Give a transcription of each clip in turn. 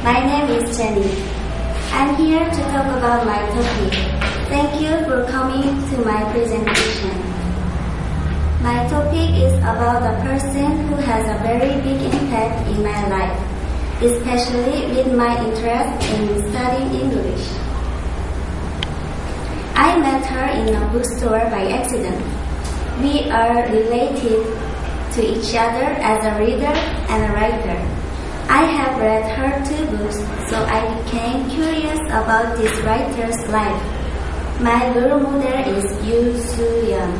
My name is Jenny. I'm here to talk about my topic. Thank you for coming to my presentation. My topic is about a person who has a very big impact in my life, especially with my interest in studying English. I met her in a bookstore by accident. We are related to each other as a reader and a writer. I have read her 2 books, so I became curious about this writer's life. My role model is Yoo Soo-yeon.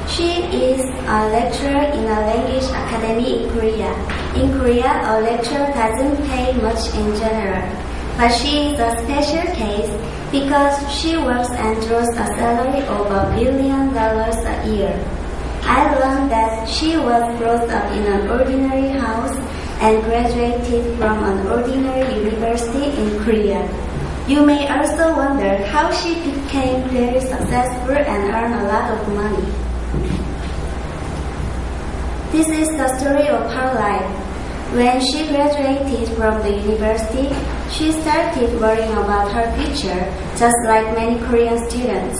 She is a lecturer in a language academy in Korea. In Korea, a lecturer doesn't pay much in general, but she is a special case because she works and draws a salary of $1 billion a year. I learned that she was brought up in an ordinary house and graduated from an ordinary university in Korea. You may also wonder how she became very successful and earned a lot of money. This is the story of her life. When she graduated from the university, she started worrying about her future, just like many Korean students.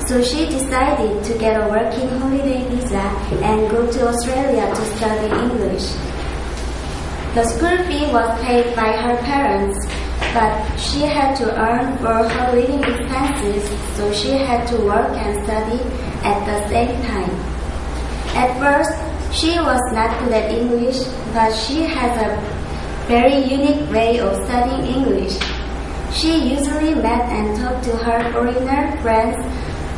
So she decided to get a working holiday visa and go to Australia to study English. The school fee was paid by her parents, but she had to earn for her living expenses, so she had to work and study at the same time. At first, she was not good at English, but she has a very unique way of studying English. She usually met and talked to her foreigner friends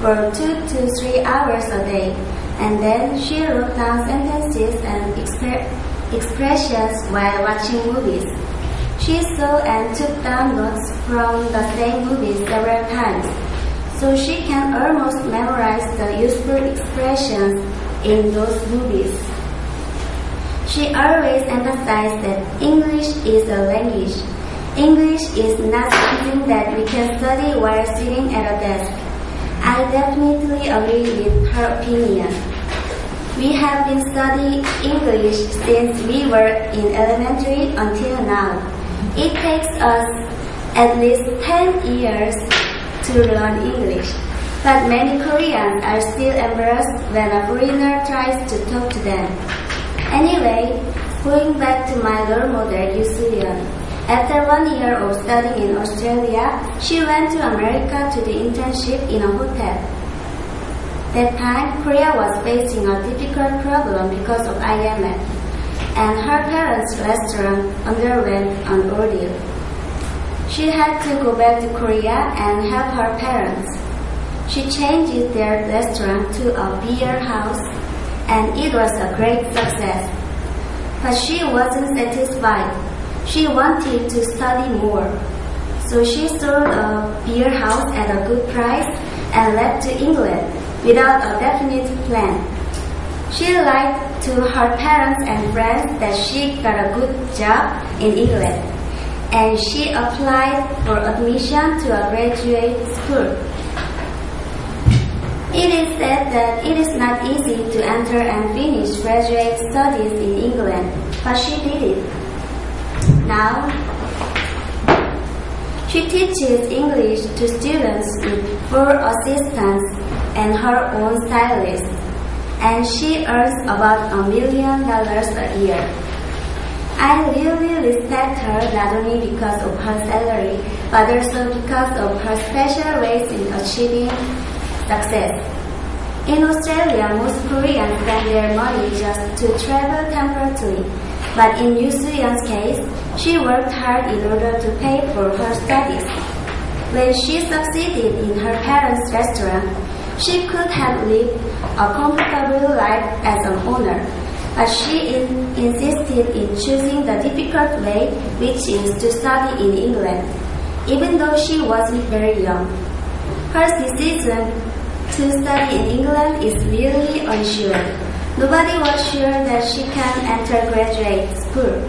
for 2 to 3 hours a day, and then she wrote down sentences and expressions while watching movies. She saw and took down notes from the same movies several times, so she can almost memorize the useful expressions in those movies. She always emphasized that English is a language. English is not something that we can study while sitting at a desk. I definitely agree with her opinion. We have been studying English since we were in elementary until now. It takes us at least 10 years to learn English, but many Koreans are still embarrassed when a foreigner tries to talk to them. Anyway, going back to my role model, Yoo Soo-yeon. After 1 year of studying in Australia, she went to America to do internship in a hotel. That time, Korea was facing a difficult problem because of IMF, and her parents' restaurant underwent an ordeal. She had to go back to Korea and help her parents. She changed their restaurant to a beer house, and it was a great success. But she wasn't satisfied. She wanted to study more. So she sold a beer house at a good price and left to England without a definite plan. She lied to her parents and friends that she got a good job in England, and she applied for admission to a graduate school. It is said that it is not easy to enter and finish graduate studies in England, but she did it. Now, she teaches English to students with 4 assistants and her own stylist, and she earns about $1 million a year. I really respect her not only because of her salary, but also because of her special ways in achieving success. In Australia, most Koreans spend their money just to travel temporarily. But in Yoo Soo-yeon's case, she worked hard in order to pay for her studies. When she succeeded in her parents' restaurant, she could have lived a comfortable life as an owner, but she insisted in choosing the difficult way, which is to study in England, even though she wasn't very young. Her decision to study in England is really unsure. Nobody was sure that she can enter graduate school.